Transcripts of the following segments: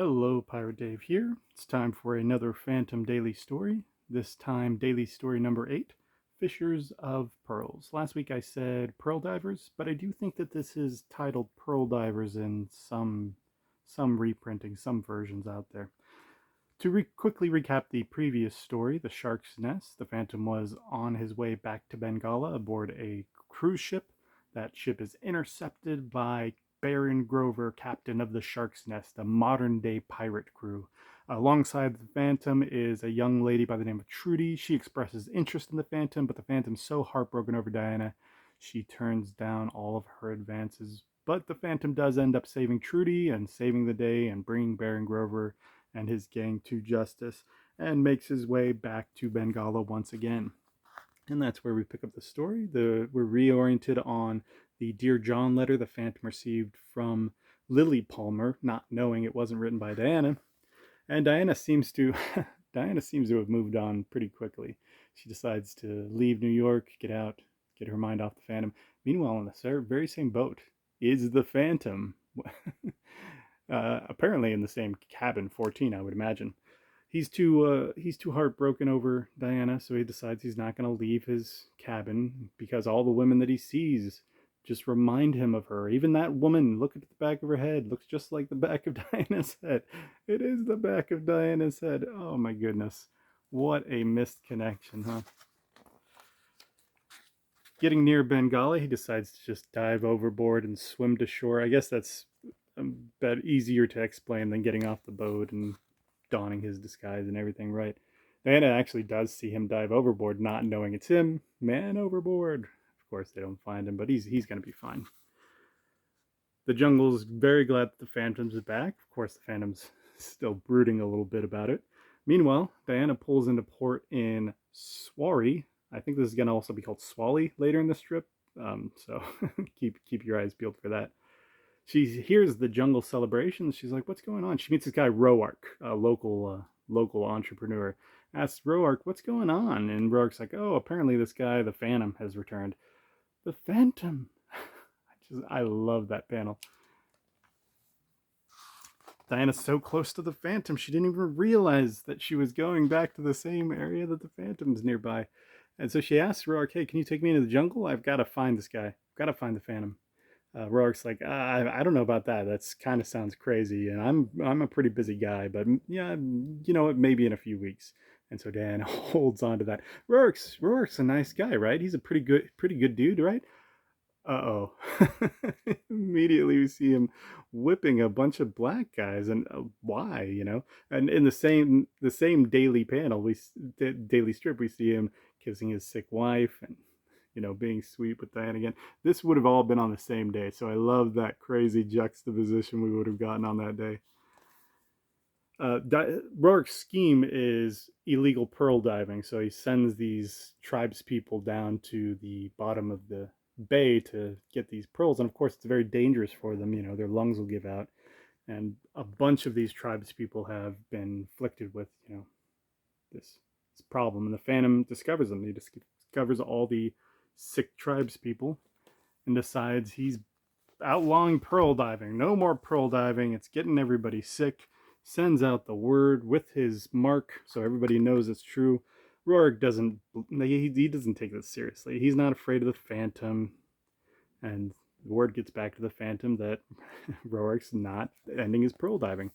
Hello, Pirate Dave here. It's time for another Phantom Daily story. This time, daily story number 8, Fishers of Pearls. Last week I said Pearl Divers, but I do think that this is titled Pearl Divers in some reprinting, some versions out there. To quickly recap the previous story, The Shark's Nest, the Phantom was on his way back to Bangalla aboard a cruise ship. That ship is intercepted by Baron Grover, captain of the Shark's Nest, a modern-day pirate crew. Alongside the Phantom is a young lady by the name of Trudy. She expresses interest in the Phantom, but the Phantom's so heartbroken over Diana, she turns down all of her advances. But the Phantom does end up saving Trudy and saving the day and bringing Baron Grover and his gang to justice, and makes his way back to Bangalla once again. And that's where we pick up the story. We're reoriented on the Dear John letter the Phantom received from Lily Palmer, not knowing it wasn't written by Diana. And Diana seems to have moved on pretty quickly. She decides to leave New York, get out, get her mind off the Phantom. Meanwhile, on the very same boat is the Phantom. Apparently in the same cabin, 14, I would imagine. He's too heartbroken over Diana, so he decides he's not going to leave his cabin because all the women that he sees just remind him of her. Even that woman, look at the back of her head, looks just like the back of Diana's head. It is the back of Diana's head. Oh my goodness. What a missed connection, huh? Getting near Bengala, he decides to just dive overboard and swim to shore. I guess that's easier to explain than getting off the boat and donning his disguise and everything, right? Diana actually does see him dive overboard, not knowing it's him. Man overboard. Of course, they don't find him, but he's going to be fine. The jungle's very glad that the Phantom's back. Of course, the Phantom's still brooding a little bit about it. Meanwhile, Diana pulls into port in Swari. I think this is going to also be called Swali later in the strip, so keep your eyes peeled for that. She hears the jungle celebration. She's like, "What's going on?" She meets this guy Roark, a local entrepreneur. Asks Roark, "What's going on?" And Roark's like, "Oh, apparently this guy, the Phantom, has returned." The Phantom. I love that panel. Diana's so close to the Phantom, she didn't even realize that she was going back to the same area that the Phantom's nearby. And so she asks Roark, "Hey, can you take me into the jungle? I've got to find this guy. I've got to find the Phantom." Roark's like, I don't know about that. That's kind of sounds crazy, and I'm a pretty busy guy, but yeah, you know what? Maybe in a few weeks. And so Dan holds on to that. Roark's a nice guy, right? He's a pretty good dude, right? Uh-oh. Immediately we see him whipping a bunch of black guys, and why, you know? And in the same daily panel, daily strip, we see him kissing his sick wife and being sweet with Diane again. This would have all been on the same day, so I love that crazy juxtaposition we would have gotten on that day. Roark's scheme is illegal pearl diving, so he sends these tribes people down to the bottom of the bay to get these pearls, and of course it's very dangerous for them. Their lungs will give out, and a bunch of these tribes people have been afflicted with this problem, and the Phantom discovers them. He discovers all the sick tribes people and decides he's outlawing pearl diving. No more pearl diving. It's getting everybody sick. Sends out the word with his mark so everybody knows it's true. Roark doesn't take this seriously. He's not afraid of the Phantom, and the word gets back to the Phantom that Roark's not ending his pearl diving.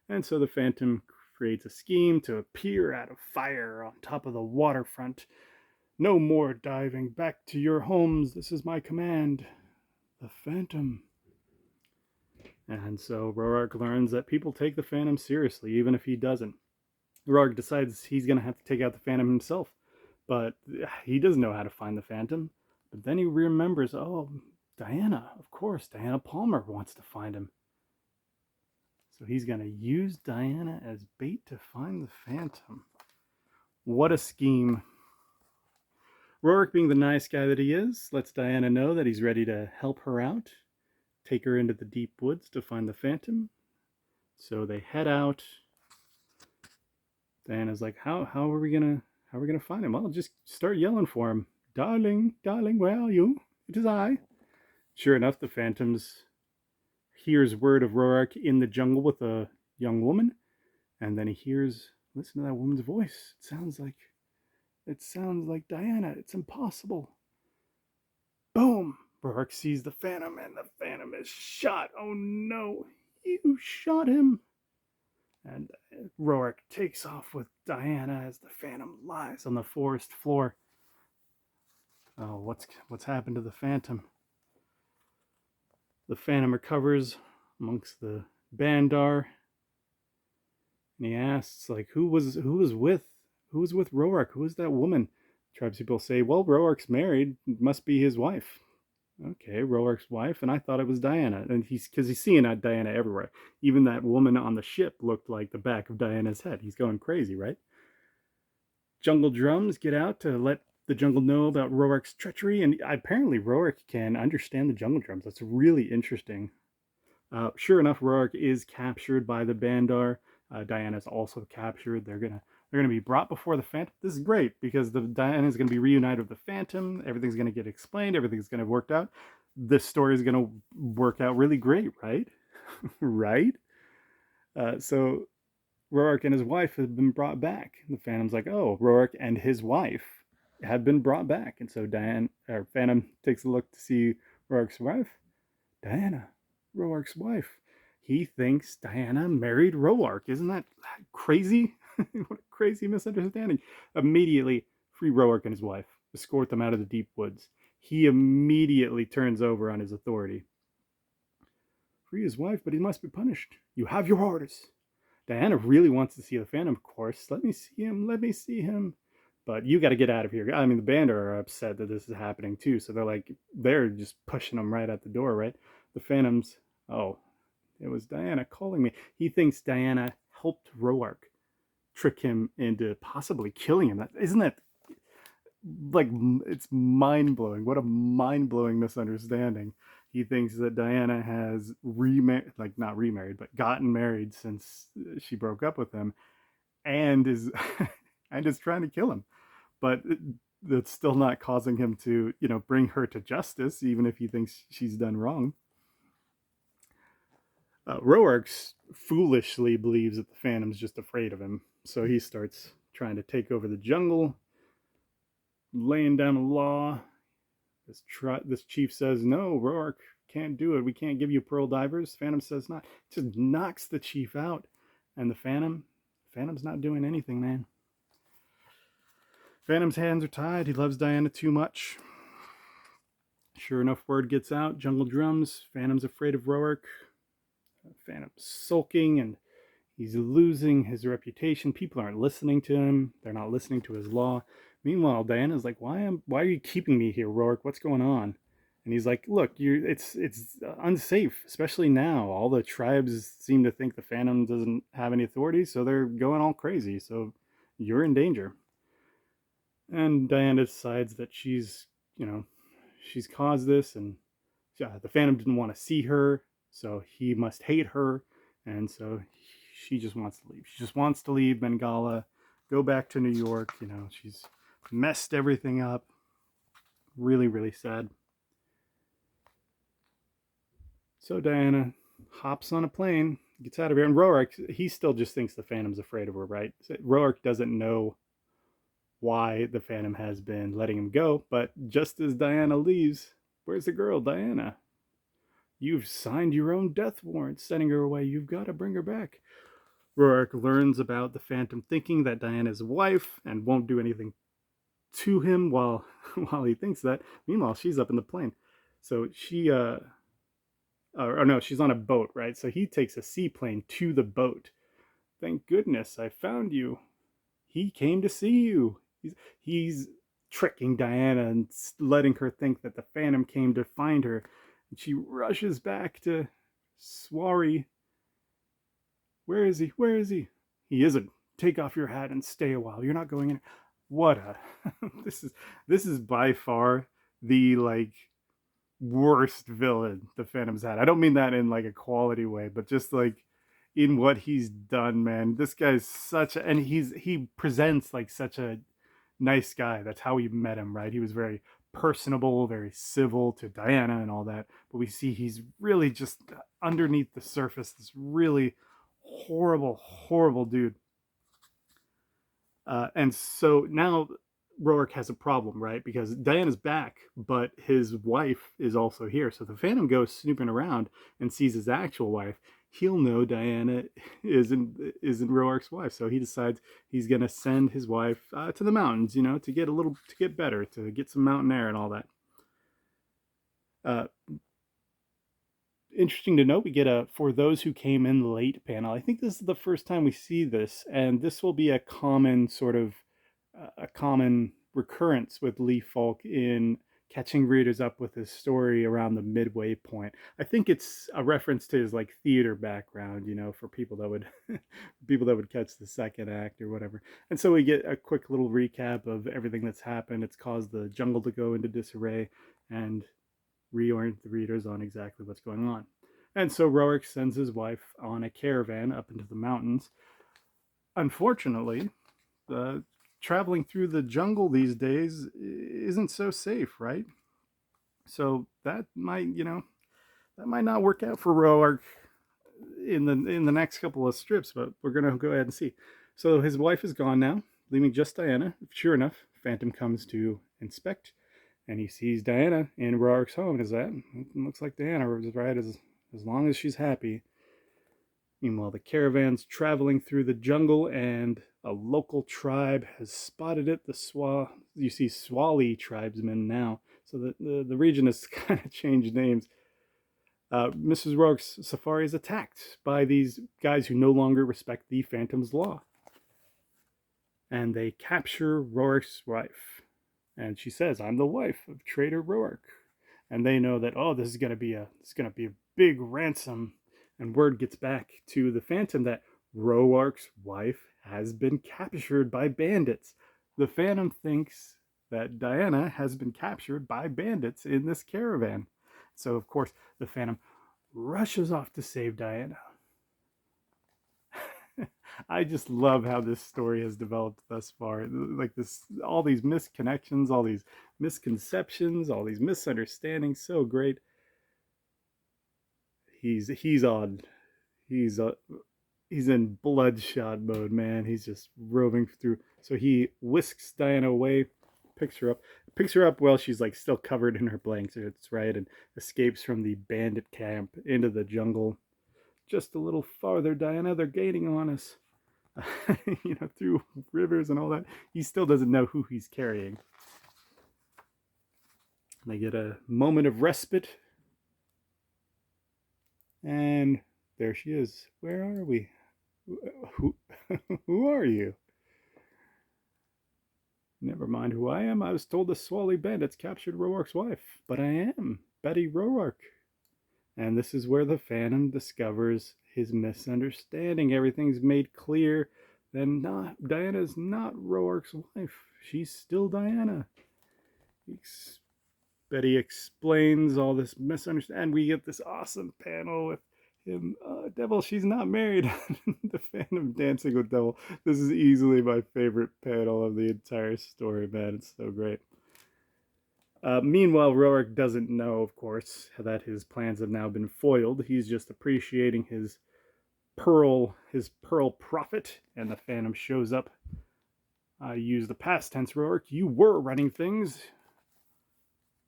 And so the Phantom creates a scheme to appear out of fire on top of the waterfront. "No more diving. Back to your homes. This is my command. The Phantom." And so Roark learns that people take the Phantom seriously, even if he doesn't. Roark decides he's going to have to take out the Phantom himself, but he doesn't know how to find the Phantom. But then he remembers, oh, Diana, of course, Diana Palmer wants to find him. So he's going to use Diana as bait to find the Phantom. What a scheme. Roark, being the nice guy that he is, lets Diana know that he's ready to help her out, take her into the deep woods to find the Phantom. So they head out. Diana's like, how are we gonna find him? Well, just start yelling for him. "Darling, darling, where are you? It is I." Sure enough, the Phantom's hears word of Roark in the jungle with a young woman. And then he hears, listen to that woman's voice. It sounds like Diana. It's impossible. Boom! Roark sees the Phantom, and the Phantom is shot. Oh no, you shot him. And Roark takes off with Diana as the Phantom lies on the forest floor. Oh, what's happened to the Phantom? The Phantom recovers amongst the Bandar, and he asks, like, who was with Roark? Who was that woman? Tribespeople say, well, Roark's married. It must be his wife. Okay, Roark's wife, and I thought it was Diana. And he's seeing Diana everywhere. Even that woman on the ship looked like the back of Diana's head. He's going crazy, right? Jungle drums get out to let the jungle know about Roark's treachery, and apparently Roark can understand the jungle drums. That's really interesting. Sure enough, Roark is captured by the Bandar. Diana's also captured. They're gonna be brought before the Phantom. This is great because the Diana's gonna be reunited with the Phantom. Everything's gonna get explained. Everything's gonna work out. This story is gonna work out really great, right? Right? So Roark and his wife have been brought back. The Phantom's like, oh, Roark and his wife have been brought back, and so Phantom takes a look to see Roark's wife. Diana, Roark's wife. He thinks Diana married Roark. Isn't that crazy? What a crazy misunderstanding. Immediately free Roark and his wife. Escort them out of the deep woods. He immediately turns over on his authority. Free his wife, but he must be punished. You have your orders. Diana really wants to see the Phantom, of course. Let me see him. Let me see him. But you got to get out of here. I mean, the band are upset that this is happening too. So they're just pushing him right at the door, right? The Phantom's, oh, it was Diana calling me. He thinks Diana helped Roark trick him into possibly killing him. Isn't that like, it's mind blowing? What a mind blowing misunderstanding. He thinks that Diana has not remarried, but gotten married since she broke up with him, and is and is trying to kill him. But that's still not causing him to, bring her to justice, even if he thinks she's done wrong. Roark foolishly believes that the Phantom's just afraid of him, so he starts trying to take over the jungle, laying down a law. This chief says, no, Roark can't do it. We can't give you pearl divers. Phantom says not. Just knocks the chief out. And the Phantom's not doing anything, man. Phantom's hands are tied. He loves Diana too much. Sure enough, word gets out. Jungle drums. Phantom's afraid of Roark. Phantom's sulking, and he's losing his reputation. People aren't listening to him. They're not listening to his law. Meanwhile, Diana's like, why are you keeping me here, Roark? What's going on? And he's like, look, it's unsafe, especially now. All the tribes seem to think the Phantom doesn't have any authority, so they're going all crazy. So you're in danger. And Diana decides that she's caused this, and the Phantom didn't want to see her, so he must hate her, and so she just wants to leave. She just wants to leave Bangalla, go back to New York. She's messed everything up. Really, really sad. So Diana hops on a plane, gets out of here, and Roark, he still just thinks the Phantom's afraid of her, right? Roark doesn't know why the Phantom has been letting him go, but just as Diana leaves, where's the girl, Diana? You've signed your own death warrant sending her away. You've got to bring her back. Roark learns about the Phantom thinking that Diana's wife and won't do anything to him while he thinks that. Meanwhile, she's up in the plane. So she's on a boat, right? So he takes a seaplane to the boat. Thank goodness I found you. He came to see you. He's tricking Diana and letting her think that the Phantom came to find her. And she rushes back to Swari. Where is he? Where is he? He isn't. Take off your hat and stay a while. You're not going in. What a this is by far the worst villain the Phantom's had. I don't mean that in a quality way, but just in what he's done, man. This guy's and he presents like such a nice guy. That's how we met him, right? He was very personable, very civil to Diana and all that. But we see he's really just underneath the surface, this really horrible, horrible dude. And so now Roark has a problem, right? Because Diana's back, but his wife is also here. So the Phantom goes snooping around and sees his actual wife. He'll know Diana isn't Roark's wife, so he decides he's gonna send his wife to the mountains, to get better, to get some mountain air and all that. Uh, Interesting to note, we get a "for those who came in late" panel. I think this is the first time we see this, and this will be a common sort of a common recurrence with Lee Falk in catching readers up with his story around the midway point. I think it's a reference to his like theater background, for people that would people that would catch the second act or whatever. And so we get a quick little recap of everything that's happened. It's caused the jungle to go into disarray and reorient the readers on exactly what's going on. And so Roark sends his wife on a caravan up into the mountains. Unfortunately, traveling through the jungle these days isn't so safe, right? So that might not work out for Roark in the next couple of strips, but we're gonna go ahead and see. So his wife is gone now, leaving just Diana. Sure enough, Phantom comes to inspect, and he sees Diana in Roark's home. And is that looks like Diana was right as long as she's happy. Meanwhile, the caravan's traveling through the jungle, and a local tribe has spotted it. You see Swali tribesmen now, so the region has kind of changed names. Mrs. Roark's safari is attacked by these guys who no longer respect the Phantom's law, and they capture Roark's wife. And she says, "I'm the wife of Trader Roark." And they know that, oh, this is gonna be a big ransom. And word gets back to the Phantom that Roark's wife has been captured by bandits. The Phantom thinks that Diana has been captured by bandits in this caravan. So of course the Phantom rushes off to save Diana. I just love how this story has developed thus far. Like this, all these misconnections, all these misconceptions, all these misunderstandings. So great. He's on. He's he's in bloodshot mode, man. He's just roving through. So he whisks Diana away, picks her up while she's like still covered in her blankets, right, and escapes from the bandit camp into the jungle. Just a little farther, Diana. They're gaining on us. Through rivers and all that. He still doesn't know who he's carrying. They get a moment of respite. And there she is. Where are we? Who, who are you? Never mind who I am. I was told the Swali bandits captured Roark's wife. But I am Betty Roark. And this is where the Phantom discovers his misunderstanding. Everything's made clear. Then Diana's not Roark's wife. She's still Diana. Betty explains all this misunderstanding. And we get this awesome panel with him. Devil, she's not married. The Phantom dancing with Devil. This is easily my favorite panel of the entire story, man. It's so great. Meanwhile, Roark doesn't know, of course, that his plans have now been foiled. He's just appreciating his pearl profit, and the Phantom shows up. I use the past tense, Roark. You were running things.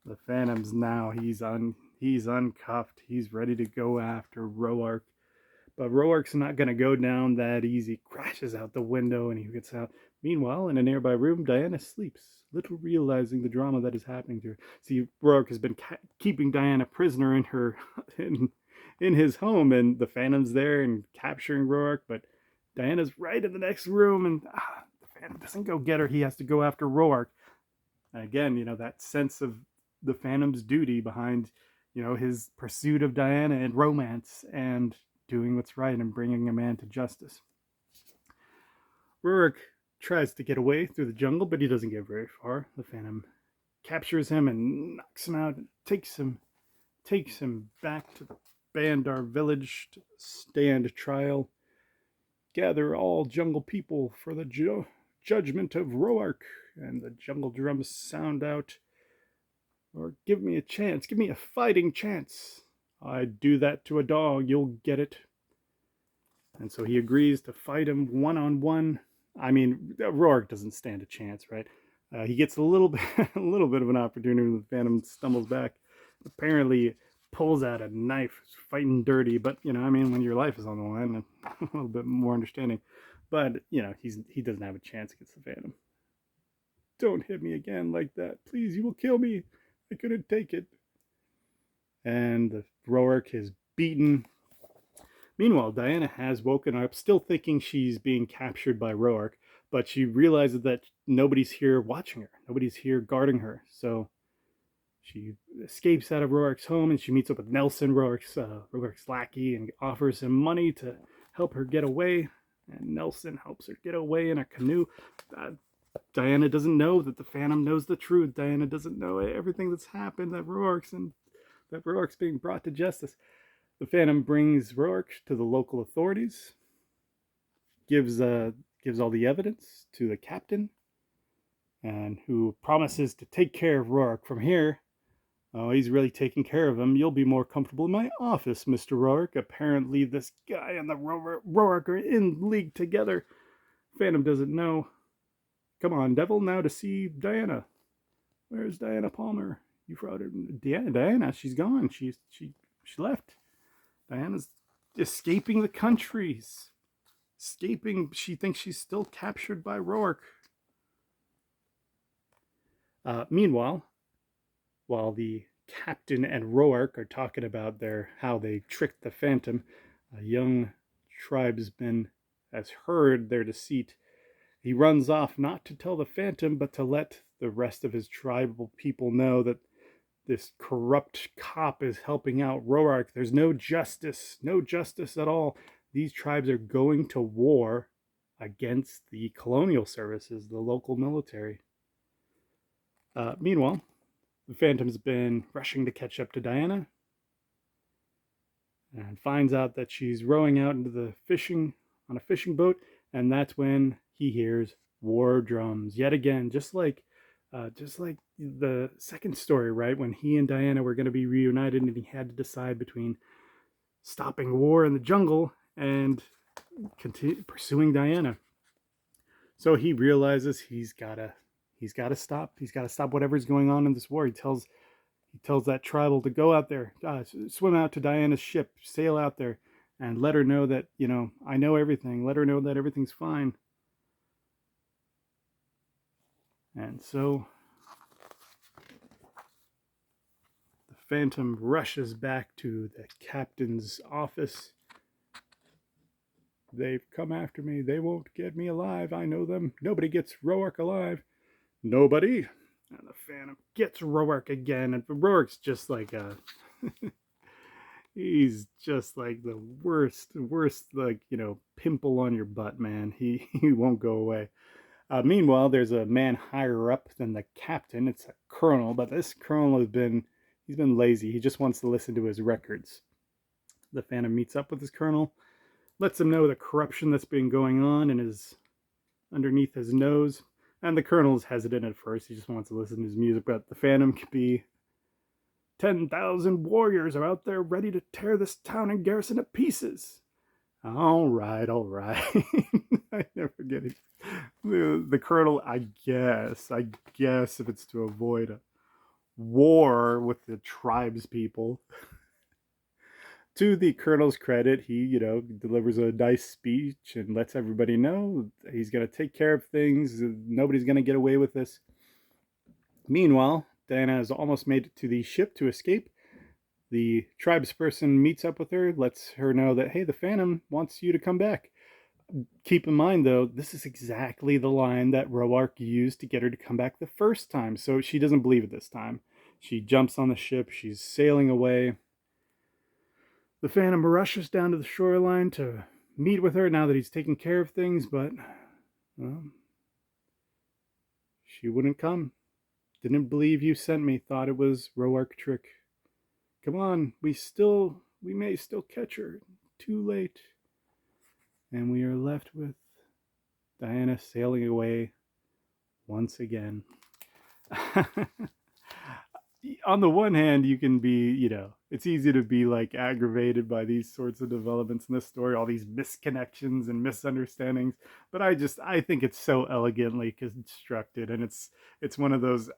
The Phantom's now, he's uncuffed. He's ready to go after Roark. But Roark's not going to go down that easy. Crashes out the window and he gets out. Meanwhile, in a nearby room, Diana sleeps, little realizing the drama that is happening to her. See, Roark has been keeping Diana prisoner in her in his home, and the Phantom's there and capturing Roark, but Diana's right in the next room, and the Phantom doesn't go get her. He has to go after Roark. And again, that sense of the Phantom's duty behind, his pursuit of Diana and romance and doing what's right and bringing a man to justice. Roark tries to get away through the jungle, but he doesn't get very far. The Phantom captures him and knocks him out and takes him back to the Bandar village to stand trial. Gather all jungle people for the judgment of Roark. And the jungle drums sound out. Or give me a chance. Give me a fighting chance. I'd do that to a dog. You'll get it. And so he agrees to fight him one-on-one. I mean, Roark doesn't stand a chance, right? He gets a little bit, a little bit of an opportunity when the Phantom stumbles back. Apparently, pulls out a knife, fighting dirty. But I mean, when your life is on the line, a little bit more understanding. But he doesn't have a chance against the Phantom. Don't hit me again like that, please. You will kill me. I couldn't take it. And the Roark is beaten. Meanwhile, Diana has woken up, still thinking she's being captured by Roark, but she realizes that nobody's here watching her. Nobody's here guarding her. So she escapes out of Roark's home and she meets up with Nelson, Roark's lackey, and offers him money to help her get away. And Nelson helps her get away in a canoe. Diana doesn't know that the Phantom knows the truth. Diana doesn't know everything that's happened, that Roark's being brought to justice. The Phantom brings Roark to the local authorities, gives all the evidence to the captain, and who promises to take care of Roark from here. Oh, he's really taking care of him. You'll be more comfortable in my office, Mr. Roark. Apparently, this guy and the Roark are in league together. Phantom doesn't know. Come on, Devil, now to see Diana. Where's Diana Palmer? You brought her. Diana, she's gone. She left. Diana's escaping the country. Escaping. She thinks she's still captured by Roark. Meanwhile, while the captain and Roark are talking about how they tricked the Phantom, a young tribesman has heard their deceit. He runs off not to tell the Phantom, but to let the rest of his tribal people know that this corrupt cop is helping out Roark. There's no justice at all. These tribes are going to war against the colonial services, the local military. Meanwhile, the Phantom's been rushing to catch up to Diana and finds out that she's rowing out into the on a fishing boat, and that's when he hears war drums yet again, just like the second story, right? When he and Diana were going to be reunited, and he had to decide between stopping war in the jungle and pursuing Diana. So he realizes he's gotta stop. He's gotta stop whatever's going on in this war. He tells that tribal to go out there, swim out to Diana's ship, sail out there, and let her know that I know everything. Let her know that everything's fine. And so the Phantom rushes back to the captain's office. They've come after me. They won't get me alive. I know them. Nobody gets Roark alive. Nobody. And the Phantom gets Roark again. And Roark's just like he's just like the worst, like, pimple on your butt, man. He won't go away. Meanwhile, there's a man higher up than the captain. It's a colonel, but this colonel he's been lazy. He just wants to listen to his records. The Phantom meets up with his colonel, lets him know the corruption that's been going on and is underneath his nose. And the colonel is hesitant at first. He just wants to listen to his music, but the Phantom could be 10,000 warriors are out there ready to tear this town and garrison to pieces. All right. I never get it. The colonel, I guess if it's to avoid a war with the tribes people. To the colonel's credit, he, delivers a nice speech and lets everybody know he's going to take care of things. Nobody's going to get away with this. Meanwhile, Diana has almost made it to the ship to escape. The tribesperson meets up with her, lets her know that, hey, the Phantom wants you to come back. Keep in mind, though, this is exactly the line that Roark used to get her to come back the first time, so she doesn't believe it this time. She jumps on the ship, she's sailing away. The Phantom rushes down to the shoreline to meet with her now that he's taken care of things, but she wouldn't come. Didn't believe you sent me, thought it was Roark trick. Come on, we may still catch her. Too late. And we are left with Diana sailing away once again. on the one hand, you can be, it's easy to be like aggravated by these sorts of developments in this story, all these misconnections and misunderstandings. But I think it's so elegantly constructed, and it's one of those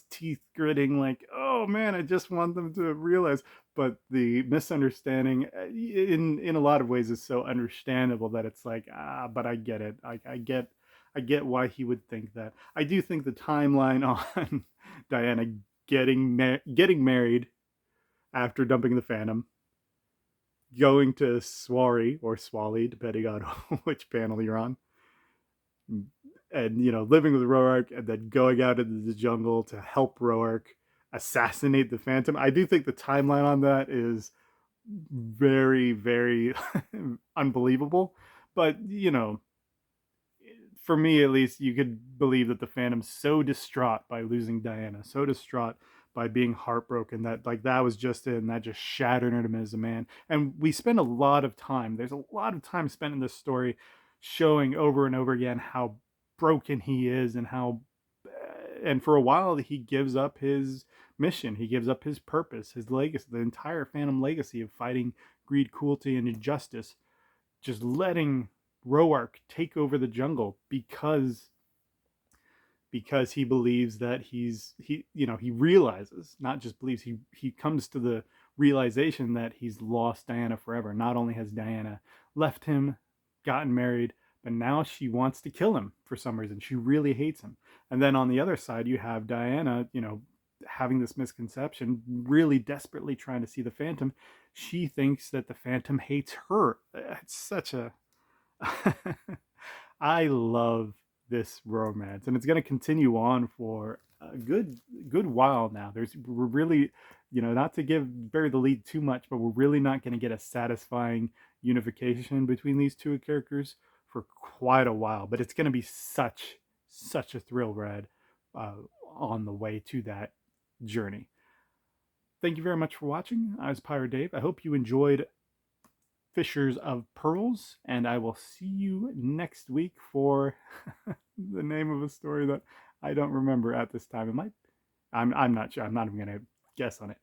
teeth gritting, like, oh man, I just want them to realize. But the misunderstanding, in a lot of ways, is so understandable that it's like, but I get it. I get why he would think that. I do think the timeline on Diana getting married after dumping the Phantom, going to Swari or Swali, depending on which panel you're on, and living with Roark, and then going out into the jungle to help Roark assassinate the Phantom. I do think the timeline on that is very, very unbelievable, but for me at least, you could believe that the Phantom's so distraught by losing Diana, so distraught by being heartbroken, that like that was just it, and that just shattered him as a man. And we spend a lot of time. There's a lot of time spent in this story showing over and over again how broken he is, and how and for a while he gives up his mission, he gives up his purpose, his legacy, the entire Phantom legacy of fighting greed, cruelty, and injustice, just letting Roark take over the jungle because he believes that he realizes, not just believes, he comes to the realization that he's lost Diana forever. Not only has Diana left him, gotten married, but now she wants to kill him for some reason. She really hates him. And then on the other side, you have Diana, having this misconception, really desperately trying to see the Phantom. She thinks that the Phantom hates her. It's such a I love this romance, and it's going to continue on for a good while now. We're really, not to bury the lead too much, but we're really not going to get a satisfying unification between these two characters for quite a while. But it's going to be such a thrill ride uh, on the way to that journey. Thank you very much for watching. I was Pyro Dave. I hope you enjoyed Fishers of Pearls, and I will see you next week for the name of a story that I don't remember at this time. I'm not sure. I'm not even gonna guess on it.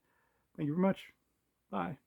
Thank you very much. Bye.